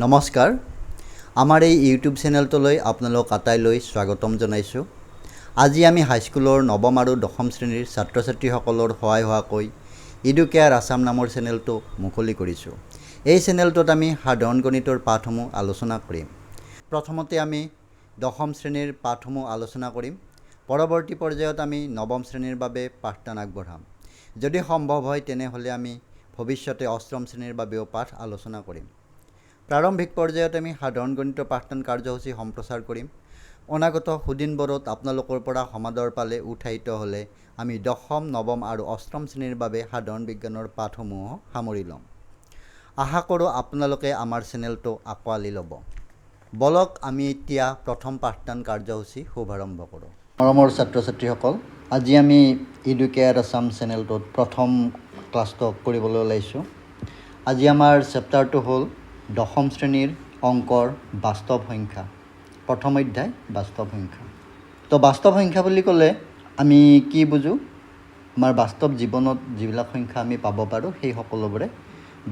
নমস্কাৰ আমাৰ এই ইউটিউব চেনেলটোলৈ আপোনালোক আটাইলৈ স্বাগতম জনাইছোঁ। আজি আমি হাইস্কুলৰ নৱম আৰু দশম শ্ৰেণীৰ ছাত্ৰ ছাত্ৰীসকলৰ সহায় হোৱাকৈ ইডুকেয়াৰ আছাম নামৰ চেনেলটো মুকলি কৰিছোঁ। এই চেনেলটোত আমি সাধাৰণ গণিতৰ পাঠসমূহ আলোচনা কৰিম। প্ৰথমতে আমি দশম শ্ৰেণীৰ পাঠসমূহ আলোচনা কৰিম। পৰৱৰ্তী পৰ্যায়ত আমি নৱম শ্ৰেণীৰ বাবে পাঠদান আগবঢ়াম। যদি সম্ভৱ হয় তেনেহ'লে আমি ভৱিষ্যতে অষ্টম শ্ৰেণীৰ বাবেও পাঠ আলোচনা কৰিম। প্ৰাৰম্ভিক পৰ্যায়ত আমি সাধাৰণ গণিতৰ পাঠদান কাৰ্যসূচী সম্প্ৰচাৰ কৰিম। অনাগত সুদিনবোৰত আপোনালোকৰ পৰা সমাদৰ পালে উৎসাহিত হ'লে আমি দশম, নৱম আৰু অষ্টম শ্ৰেণীৰ বাবে সাধাৰণ বিজ্ঞানৰ পাঠসমূহ সামৰি ল'ম। আশা কৰোঁ আপোনালোকে আমাৰ চেনেলটো আঁকোৱালি ল'ব। বলক আমি এতিয়া প্ৰথম পাঠদান কাৰ্যসূচী শুভাৰম্ভ কৰোঁ। মৰমৰ ছাত্ৰ ছাত্ৰীসকল, আজি আমি ইডুকেয়াৰ আছাম চেনেলটোত প্ৰথম ক্লাছটো কৰিবলৈ ওলাইছোঁ। আজি আমাৰ চেপ্টাৰটো হ'ল দশম শ্ৰেণীৰ অংকৰ বাস্তৱ সংখ্যা। প্ৰথম অধ্যায় বাস্তৱ সংখ্যা। তো বাস্তৱ সংখ্যা বুলি ক'লে আমি কি বুজোঁ? আমাৰ বাস্তৱ জীৱনত যিবিলাক সংখ্যা আমি পাব পাৰোঁ সেই সকলোবোৰে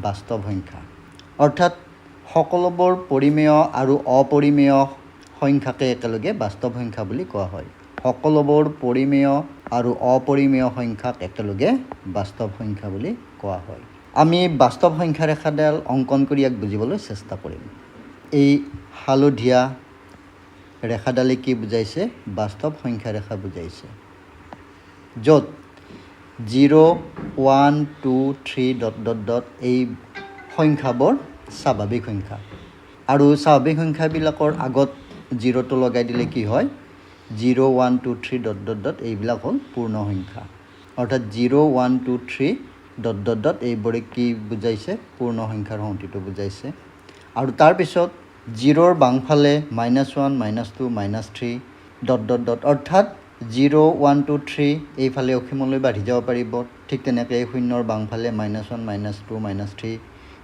বাস্তৱ সংখ্যা। অৰ্থাৎ সকলোবোৰ পৰিমেয় আৰু অপৰিমেয় সংখ্যাকে একেলগে বাস্তৱ সংখ্যা বুলি কোৱা হয়। সকলোবোৰ পৰিমেয় আৰু অপৰিমেয় সংখ্যাক একেলগে বাস্তৱ সংখ্যা বুলি কোৱা হয়। আমি বাস্তৱ সংখ্যা ৰেখাডাল অংকন কৰি ইয়াক বুজিবলৈ চেষ্টা কৰিম। এই হালধীয়া ৰেখাডালে কি বুজাইছে? বাস্তৱ সংখ্যা ৰেখা বুজাইছে। য'ত 0, 1, 2, 3... এই সংখ্যাবোৰ স্বাভাৱিক সংখ্যা। আৰু স্বাভাৱিক সংখ্যাবিলাকৰ আগত 0টো লগাই দিলে কি হয়? 0, 1, 2, 3... এইবিলাক হ'ল পূৰ্ণ সংখ্যা। অৰ্থাৎ 0, 1, 2, 3... এইবোৰে কি বুজাইছে? পূৰ্ণ সংখ্যাৰ সংহতিটো বুজাইছে। আৰু তাৰপিছত 0ৰ বাওঁফালে -1, -2, -3... অৰ্থাৎ 0, 1, 2, 3 এইফালে অসীমলৈ বাঢ়ি যাব পাৰিব। ঠিক তেনেকৈ 0ৰ বাওঁফালে -1, -2, -3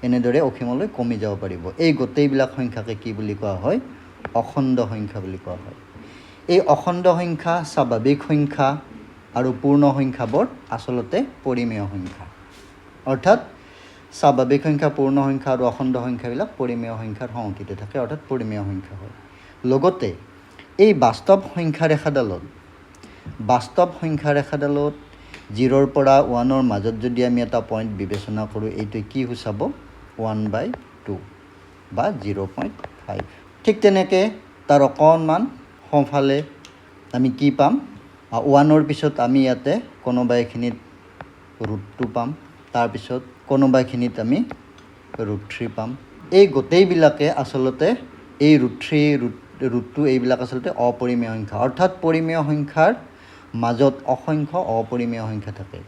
এনেদৰে অসীমলৈ কমি যাব পাৰিব। এই গোটেইবিলাক সংখ্যাকে কি বুলি কোৱা হয়? অখণ্ড সংখ্যা বুলি কোৱা হয়। এই অখণ্ড সংখ্যা, স্বাভাৱিক সংখ্যা আৰু পূৰ্ণ সংখ্যাবোৰ আচলতে পৰিমেয় সংখ্যা। অৰ্থাৎ স্বাভাৱিক সংখ্যা, পূৰ্ণ সংখ্যা আৰু অখণ্ড সংখ্যাবিলাক পৰিমেয় সংখ্যাৰ সংহতিতে থাকে, অৰ্থাৎ পৰিমেয় সংখ্যা হয়। লগতে এই বাস্তৱ সংখ্যা ৰেখাডালত 0ৰ পৰা 1ৰ মাজত যদি আমি এটা পইণ্ট বিবেচনা কৰোঁ, এইটোৱে কি সূচাব? 1/2 বা 0.5। ঠিক তেনেকৈ তাৰ অকণমান সোঁফালে আমি কি পাম? 1ৰ পিছত আমি ইয়াতে কোনোবা এখিনিত √2 পাম। তাৰপিছত কোনোবা এখিনিত আমি √3 পাম। এই গোটেইবিলাকে আচলতে এই √2 এইবিলাক আচলতে অপৰিমেয় সংখ্যা। অৰ্থাৎ পৰিমেয় সংখ্যাৰ মাজত অসংখ্য অপৰিমেয় সংখ্যা থাকে।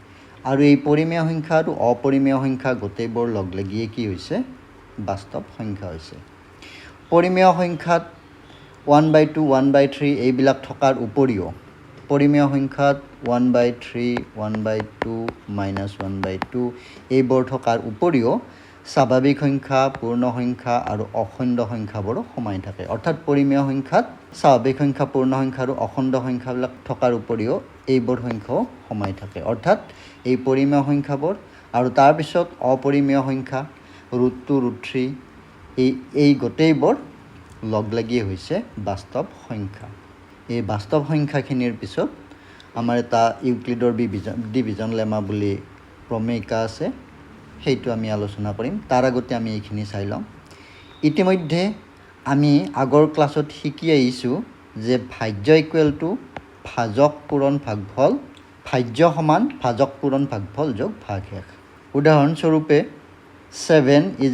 আৰু এই পৰিমেয় সংখ্যা আৰু অপৰিমেয় সংখ্যা গোটেইবোৰ লগলাগিয়ে কি হৈছে? বাস্তৱ সংখ্যা হৈছে। পৰিমেয় সংখ্যাত 1/2, 1/3 এইবিলাক থকাৰ উপৰিও পৰিমেয় সংখ্যাত 1/3, 1/2, -1/2 এইবোৰ থকাৰ উপৰিও স্বাভাৱিক সংখ্যা, পূৰ্ণ সংখ্যা আৰু অখণ্ড সংখ্যাবোৰো সোমাই থাকে। অৰ্থাৎ পৰিমেয় সংখ্যাত স্বাভাৱিক সংখ্যা, পূৰ্ণ সংখ্যা আৰু অখণ্ড সংখ্যাবিলাক থকাৰ উপৰিও এইবোৰ সংখ্যাও সোমাই থাকে। অৰ্থাৎ এই পৰিমেয় সংখ্যাবোৰ আৰু তাৰপিছত অপৰিমেয় সংখ্যা √2, √3 এই গোটেইবোৰ লগলাগিয়ে হৈছে বাস্তৱ সংখ্যা। এই বাস্তৱ সংখ্যাখিনিৰ পিছত আমাৰ এটা ইউক্লিডৰ ডিভিজন লেমা বুলি প্ৰমেয়িকা আছে, সেইটো আমি আলোচনা কৰিম। তাৰ আগতে আমি এইখিনি চাই ল'ম। ইতিমধ্যে আমি আগৰ ক্লাছত শিকি আহিছোঁ যে ভাজ্য = ভাজক পূৰণ ভাগফল, ভাজ্য সমান ভাজক পূৰণ ভাগফল যোগ ভাগশেষ। উদাহৰণস্বৰূপে 7 =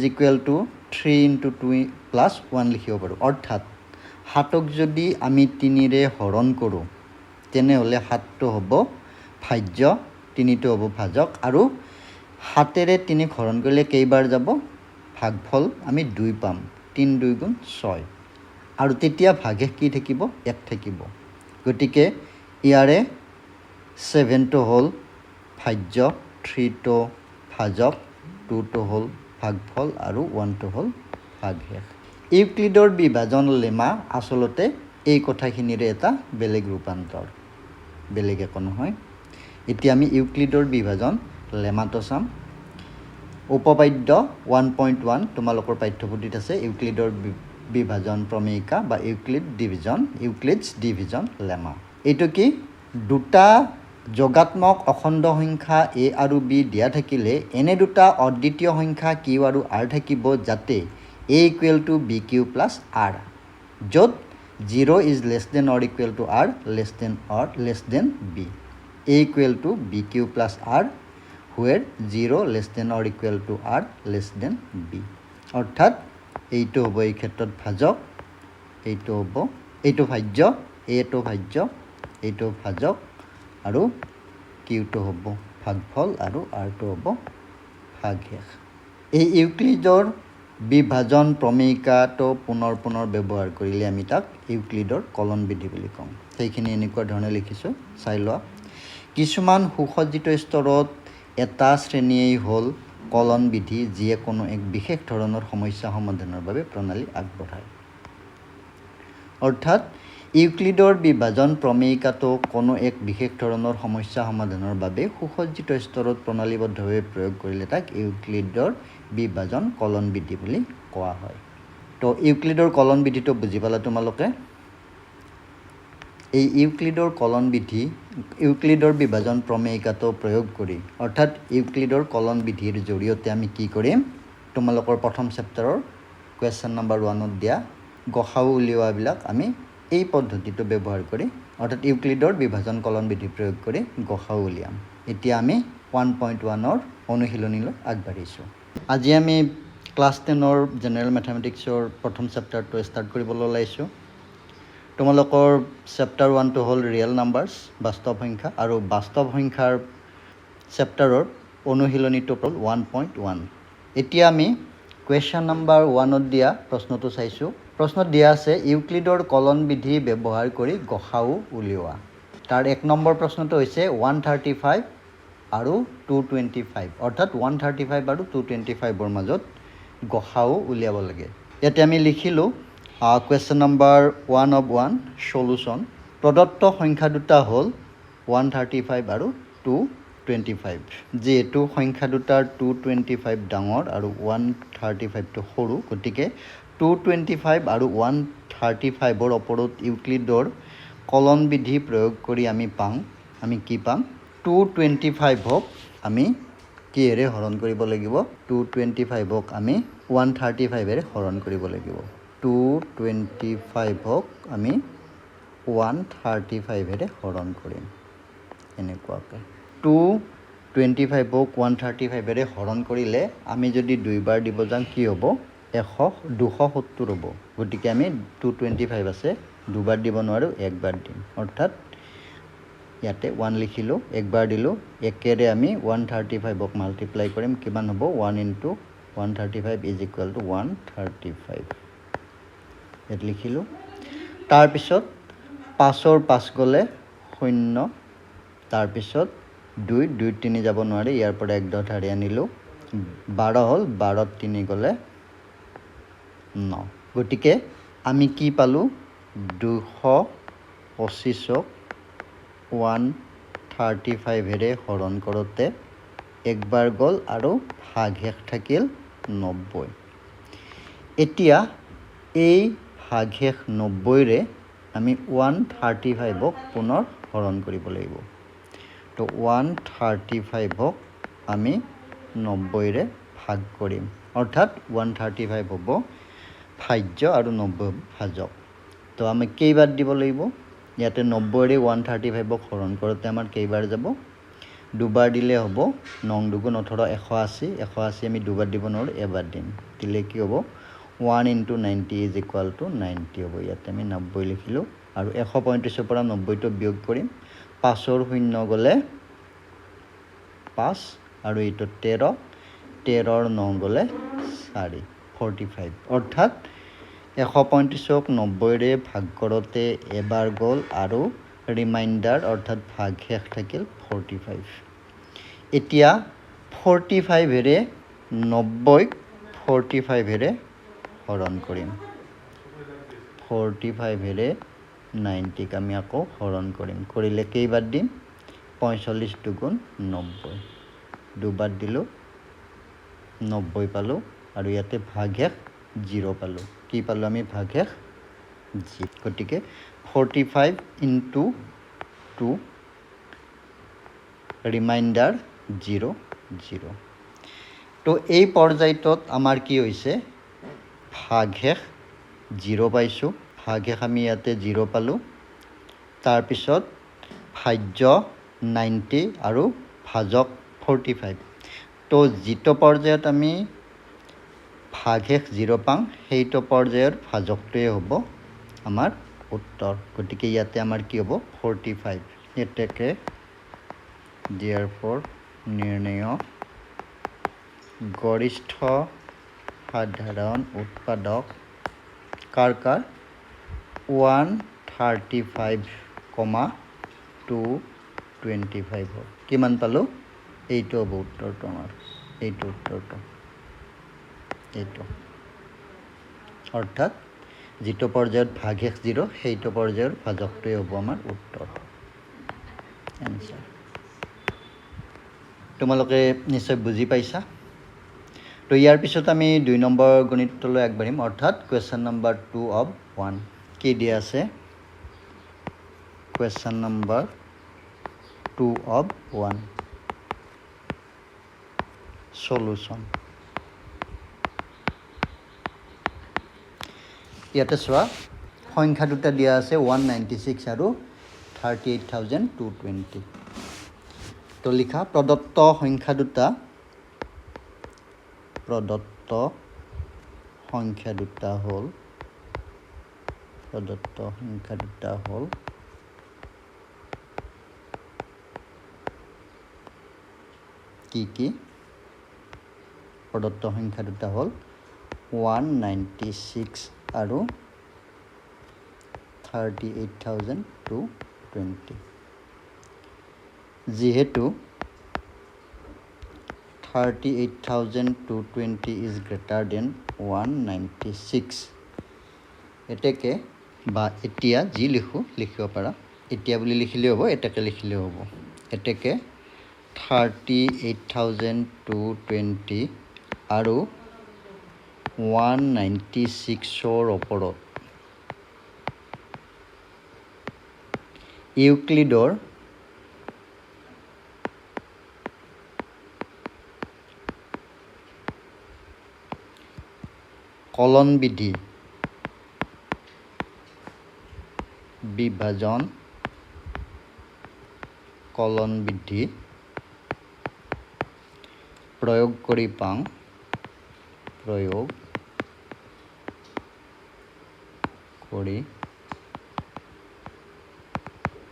3 × 2 + 1 লিখিব পাৰোঁ। অৰ্থাৎ 7ক যদি আমি 3ৰে হৰণ কৰোঁ তেনেহ'লে 7টো হ'ব ভাজ্য, 3টো হ'ব ভাজক। আৰু 7ৰে 3ক হৰণ কৰিলে কেইবাৰ যাব? ভাগফল আমি 2 পাম। 3 × 2 = 6। আৰু তেতিয়া ভাগশেষ কি থাকিব? 1 থাকিব। গতিকে ইয়াৰে 7টো হ'ল ভাজ্য, 3টো ভাজক, 2টো হ'ল ভাগফল আৰু 1টো হ'ল ভাগশেষ। ইউক্লিডৰ বিভাজন লেমা আচলতে এই কথাখিনিৰে এটা বেলেগ ৰূপান্তৰ, বেলেগ একো নহয়। এতিয়া আমি ইউক্লিডৰ বিভাজন লেমাটো চাম। উপপাদ্য 1.1 তোমালোকৰ পাঠ্যপুথিত আছে ইউক্লিডৰ বিভাজন প্ৰমেয়িকা বা ইউক্লিডছ ডিভিজন লেমা। এইটো কি দুটা যোগাত্মক অখণ্ড সংখ্যা a আৰু b দিয়া থাকিলে এনে দুটা অদ্বিতীয় সংখ্যা q আৰু r থাকিব যাতে a equal to b q plus r য'ত 0 is less than or equal to r less than b a equal to b q plus r where 0 less than or equal to r less than b অৰ্থাৎ এইটো হ'ব এই ক্ষেত্ৰত ভাজক এইটো হ'ব এইটো ভাজ্য এইটো ভাজ্য এইটো ভাজক আৰু কিউটো হ'ব ভাগফল আৰু আৰটো হ'ব ভাগশেষ। এই ইউক্লিডৰ বিভাজন প্ৰমেয়িকাটো পুনৰ ব্যৱহাৰ কৰিলে আমি তাক ইউক্লিডৰ কলন বিধি বুলি কওঁ। সেইখিনি এনেকুৱা ধৰণে লিখিছোঁ চাই লোৱা। কিছুমান সুসজ্জিত স্তৰত এটা শ্ৰেণীয়েই হ'ল কলন বিধি যিয়ে কোনো এক বিশেষ ধৰণৰ সমস্যা সমাধানৰ বাবে প্ৰণালী আগবঢ়ায়। অৰ্থাৎ ইউক্লিডৰ বিভাজন প্ৰমেয়িকাটো কোনো এক বিশেষ ধৰণৰ সমস্যা সমাধানৰ বাবে সুসজ্জিত স্তৰত প্ৰণালীবদ্ধভাৱে প্ৰয়োগ কৰিলে তাক ইউক্লিডৰ বিভাজন কলন বিধি বুলি কোৱা হয়। তো ইউক্লিডৰ কলন বিধিটো বুজি পালা তোমালোকে। এই ইউক্লিডৰ বিভাজন প্ৰমেয়িকাটো প্ৰয়োগ কৰি অৰ্থাৎ ইউক্লিডৰ কলন বিধিৰ জৰিয়তে আমি কি কৰিম তোমালোকৰ প্ৰথম চেপ্টাৰৰ কুৱেশ্যন নম্বৰ 1ত দিয়া গসাউ উলিওৱাবিলাক আমি এই পদ্ধতিটো ব্যৱহাৰ কৰি অৰ্থাৎ ইউক্লিডৰ বিভাজন কলন বিধি প্ৰয়োগ কৰি গসাউ উলিয়াম। এতিয়া আমি 1.1ৰ অনুশীলনীলৈ আগবাঢ়িছোঁ। আজি আমি ক্লাছ 10ৰ জেনেৰেল মেথামেটিক্সৰ প্ৰথম চেপ্টাৰটো ষ্টাৰ্ট কৰিবলৈ ওলাইছোঁ। তোমালোকৰ চেপ্টাৰ 1টো হ'ল ৰিয়েল নাম্বাৰছ বাস্তৱ সংখ্যা আৰু বাস্তৱ সংখ্যাৰ চেপ্টাৰৰ অনুশীলনীটো হ'ল 1.1। এতিয়া আমি কুৱেশ্যন নম্বৰ 1ত দিয়া প্ৰশ্নটো চাইছোঁ। প্ৰশ্নত দিয়া আছে ইউক্লিডৰ কলন বিধি ব্যৱহাৰ কৰি গসাউ উলিওৱা। তাৰ 1 নম্বৰ প্ৰশ্নটো হৈছে 135 আৰু 225 অৰ্থাৎ 135 আৰু 225ৰ মাজত গসাউ উলিয়াব লাগে। ইয়াতে আমি লিখিলোঁ কুৱেশ্যন নম্বৰ 1 of 1 সলিউশ্যন। প্ৰদত্ত সংখ্যা দুটা হ'ল 135 আৰু 225। যিহেতু সংখ্যা দুটাৰ 225 ডাঙৰ আৰু 135টো সৰু গতিকে 225 আৰু 135ৰ ওপৰত ইউক্লিডৰ কলন বিধি প্ৰয়োগ কৰি আমি কি পাম 225ক আমি কিহেৰে হৰণ কৰিব লাগিব 225ক আমি 135ৰে হৰণ কৰিব লাগিব। 225ক আমি 135ৰে হৰণ কৰিম এনেকুৱাকৈ। 225ক 135ৰে হৰণ কৰিলে আমি যদি দুইবাৰ দিব যাওঁ কি হ'ব 270 হ'ব। গতিকে আমি 225 আছে দুবাৰ দিব নোৱাৰোঁ একবাৰ দিম অৰ্থাৎ ইয়াতে 1 লিখিলোঁ একবাৰ দিলোঁ একেৰে আমি 135ক মাল্টিপ্লাই কৰিম কিমান হ'ব 1 × 135 ইজ ইকুৱেল টু 135 ইয়াত লিখিলোঁ। তাৰপিছত 5ৰ 5 গ'লে 0 তাৰপিছত 2 3 যাব নোৱাৰে ইয়াৰ পৰা 1 ডট হাৰি আনিলোঁ 12 হ'ল 12ত 3 গ'লে 9। গতিকে আমি কি পালোঁ 225ক 135ৰে হৰণ কৰোঁতে একবাৰ গ'ল আৰু ভাগশেষ থাকিল 90। এতিয়া এই ভাগশেষ 90ৰে আমি 135ক পুনৰ হৰণ কৰিব লাগিব। তো 135ক আমি 90ৰে ভাগ কৰিম অৰ্থাৎ 135 হ'ব ভাজ্য আৰু 90 হ'ব ভাজক। তো আমি কেইবাৰ দিব লাগিব ইয়াতে 90ৰে 135ক হৰণ কৰোঁতে আমাৰ কেইবাৰ যাব দুবাৰ দিলে হ'ব 9 × 2 = 18 180 আমি দুবাৰ দিব নোৱাৰোঁ এবাৰ দিম দিলে কি হ'ব 1 × 90 ইজ ইকুৱেল টু 90 হ'ব। ইয়াতে আমি 90 লিখিলোঁ আৰু 135ৰ পৰা 90টো বিয়োগ কৰিম 5ৰ 0 গ'লে 5 আৰু এইটো 13ৰ 9 গ'লে 4 45 অৰ্থাৎ 135ক 90ৰে ভাগ কৰোঁতে এবাৰ গ'ল আৰু ৰিমাইণ্ডাৰ অৰ্থাৎ ভাগশেষ থাকিল 45। এতিয়া 45ৰে 90ক 45ৰে হৰণ কৰিম 45ৰে 90ক আমি আকৌ হৰণ কৰিম কৰিলে কেইবাৰ দিম 45 × 2 = 90 দুবাৰ দিলোঁ 90 পালোঁ আৰু ইয়াতে ভাগশেষ 0 পালোঁ কি পালোঁ আমি ভাগশেষ 0 গতিকে 45 into 2 ৰিমাইণ্ডাৰ 0 0 তো এই পৰ্যায়টোত আমাৰ কি হৈছে ভাগশেষ 0 পাইছোঁ ভাগশেষ আমি ইয়াতে 0 পালোঁ তাৰপিছত ভাজ্য 90 আৰু ভাজক 45 তো যিটো পৰ্যায়ত আমি ভাগশেষ 0 পাওঁ সেইটো পৰ্যায়ৰ ভাজকটোৱে হ'ব আমাৰ উত্তৰ গতিকে ইয়াতে আমাৰ কি হ'ব 45 এতেকে therefore নিৰ্ণয় গৰিষ্ঠ সাধাৰণ উৎপাদক কাৰ 135,225 কিমান পালোঁ এইটো হ'ব উত্তৰটো আমাৰ এইটো উত্তৰটো এইটো অৰ্থাৎ যিটো পৰ্যায়ত ভাগশেষ 0 সেইটো পৰ্যায়ৰ ভাজকটোৱে হ'ব আমাৰ উত্তৰ এনসাৰ তোমালোকে নিশ্চয় বুজি পাইছা তো ইয়াৰ পিছত আমি 2 নম্বৰ গণিতলৈ আগবাঢ়িম অৰ্থাৎ কুৱেশ্যন নম্বৰ 2 অফ 1 কি দিয়া আছে কুৱেশ্যন নম্বৰ 2 অফ 1 সলিউশ্যন ইয়াতে চোৱা সংখ্যা দুটা দিয়া আছে 196 আৰু 38,220 তো লিখা প্ৰদত্ত সংখ্যা দুটা হ'ল কি কি প্ৰদত্ত সংখ্যা দুটা হ'ল 196 আৰু 38,220 যিহেতু 38,220 is greater than 196 এতেকে বা এতিয়া যি লিখিব পাৰা এতিয়া বুলি লিখিলেও হ'ব এতেকে লিখিলেও হ'ব এতেকে 38,220 আৰু 196ৰ ওপৰত ইউক্লিডৰ কলন বিধি বিভাজন কলন বিধি প্ৰয়োগ কৰি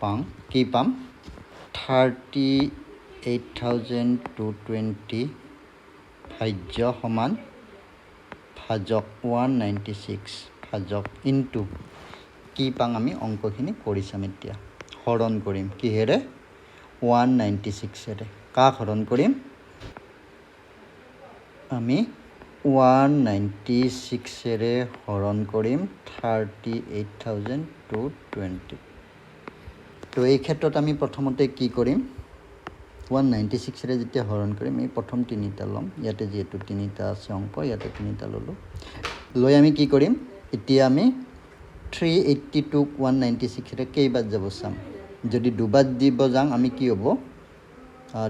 পাওঁ কি পাম 38,220 ভাজ্য সমান ভাজক 196 ভাজক ইনটু কি পাম আমি অংকখিনি কৰি চাম এতিয়া হৰণ কৰিম কিহেৰে 196 কাক হৰণ কৰিম আমি 196 হৰণ কৰিম 38,220 তো এই ক্ষেত্ৰত আমি প্ৰথমতে কি কৰিম 196 যেতিয়া হৰণ কৰিম এই প্ৰথম তিনিটা ল'ম ইয়াতে যেহেতু তিনিটা আছে অংক ইয়াতে তিনিটা ল'লোঁ লৈ আমি কি কৰিম এতিয়া আমি 382 196 কেইবাৰ যাব চাম যদি দুবাৰ দিব যাওঁ আমি কি হ'ব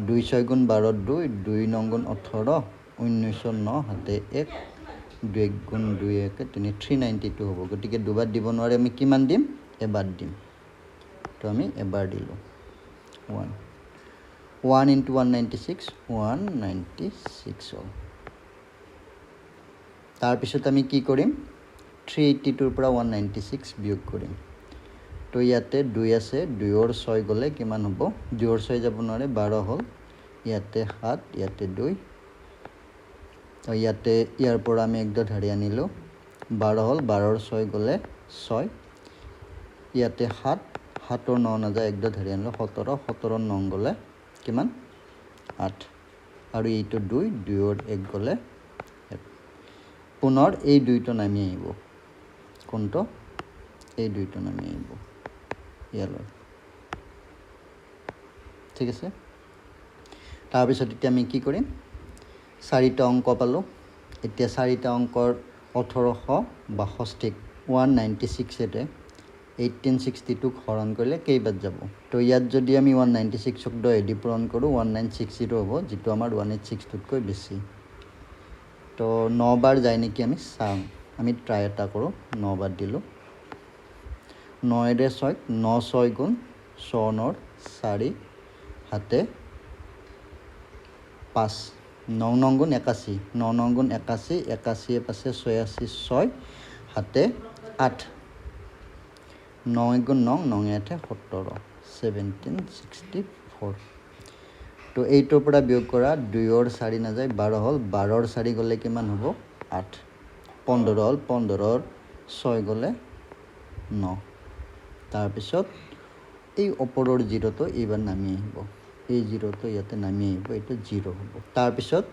2 6 গুণ 12 2 2 9 গুণ 18 19 9 হাতে 1 2 1 গুণ 2 1 392 হ'ব গতিকে দুবাৰ দিব নোৱাৰে আমি কিমান দিম এবাৰ দিম তো আমি এবাৰ দিলোঁ 1 into 196 196 হ'ল তাৰপিছত আমি কি কৰিম 382 পৰা 196 বিয়োগ কৰিম তো ইয়াতে 2 আছে 2ৰ 6 গ'লে কিমান হ'ব 2ৰ 6 যাব নোৱাৰে 12 হ'ল ইয়াতে 7 ইয়াতে 2 তো ইয়াতে ইয়াৰ পৰা আমি একদম ধৰি আনিলোঁ 12 হ'ল 12ৰ 6 গ'লে 6 ইয়াতে 7 7ৰ 9 নাযায় একদম ধৰি আনিলোঁ 17 17ৰ 9 গ'লে কিমান 8 আৰু এইটো 2 2ৰ 1 গ'লে পুনৰ এই দুইটো নামি আহিব কোনটো এই দুইটো নামি আহিব ইয়ালৈ ঠিক আছে তাৰপিছত এতিয়া আমি কি কৰিম 4টা অংক পালোঁ এতিয়া 4টা অংকৰ 1862 196 1862 হৰণ কৰিলে কেইবাৰ যাব তো ইয়াত যদি আমি 196ক 10 দি পূৰণ কৰোঁ 1960 হ'ব যিটো আমাৰ 1862তকৈ বেছি তো 9 বাৰ যায় নেকি আমি চাম আমি ট্ৰাই এটা কৰোঁ 9 বাৰ দিলোঁ 9 ৰে 6 9 6 গুণ 6 9 4 হাতে 5 9 9 গুণ 81 9 9 গুণ 81 81 পাছে 86 6 হাতে 8 9 গুণ 9 9 8 17 1764 তো এইটোৰ পৰা বিয়োগ কৰা 2ৰ 4 নাযায় 12 হ'ল 12ৰ 4 গ'লে কিমান হ'ব 8 15 হ'ল 15ৰ 6 গ'লে 9 তাৰপিছত এই ওপৰৰ জিৰ'টো এইবাৰ নামি আহিব এই জিৰ'টো ইয়াতে নামি আহিব এইটো 0 হ'ব তাৰপিছত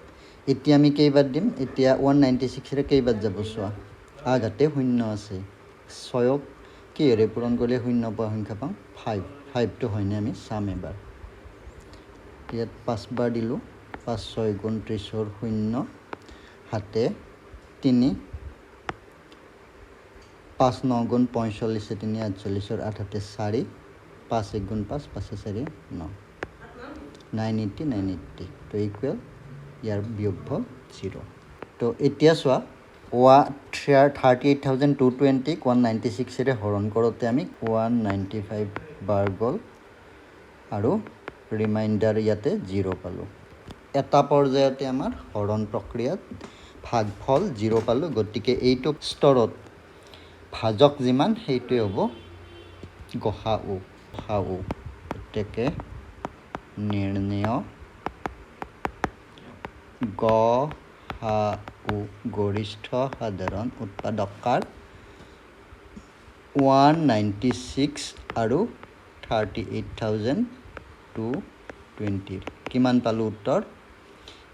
এতিয়া আমি কেইবাৰ দিম এতিয়া 196 ৰে কেইবাৰ যাব চোৱা আগাতে শূন্য আছে 6ক কিহেৰে পূৰণ কৰিলে শূন্য পোৱা সংখ্যা পাম 5টো হয়নে আমি চাম এবাৰ ইয়াত 5 বাৰ দিলোঁ 5 6 গুণ 30ৰ 0 হাতে 3 5 9 গুণ 45 3 48ৰ 8 হাতে 4 5 1 গুণ 5 5 4 9 980 980 তো ইকুৱেল ইয়াৰ বিয়োগফল 0 তো এতিয়া চোৱা 38,220ক 196 ৰে হৰণ কৰোঁতে আমি 195 বাৰ গ'ল আৰু ৰিমাইণ্ডাৰ ইয়াতে 0 পালোঁ এটা পৰ্যায়তে আমাৰ হৰণ প্ৰক্ৰিয়াত ভাগফল 0 পালোঁ গতিকে এইটো স্তৰত ভাজক যিমান সেইটোৱে হ'ব গসাউ এতেকে নিৰ্ণয় গসাউ গৰিষ্ঠ সাধাৰণ উৎপাদকাৰ 196 আৰু 38,220 কিমান পালোঁ উত্তৰ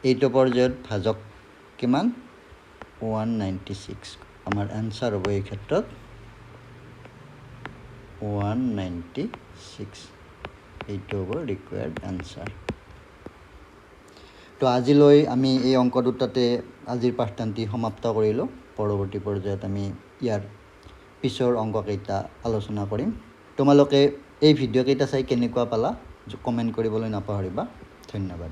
এইটো পৰ্যায়ত ভাজক কিমান 196 আমাৰ এনসাৰ হ'ব এই ক্ষেত্ৰত 196 এইটো হ'ব ৰিকুৱাৰ্ড এনসাৰ তো আজিলৈ আমি এই অংক দুটাতে আজিৰ পাঠদানটি সমাপ্ত কৰিলোঁ পৰৱৰ্তী পৰ্যায়ত আমি ইয়াৰ পিছৰ অংককেইটা আলোচনা কৰিম তোমালোকে এই ভিডিঅ'কেইটা চাই কেনেকুৱা পালা কমেণ্ট কৰিবলৈ নাপাহৰিবা ধন্যবাদ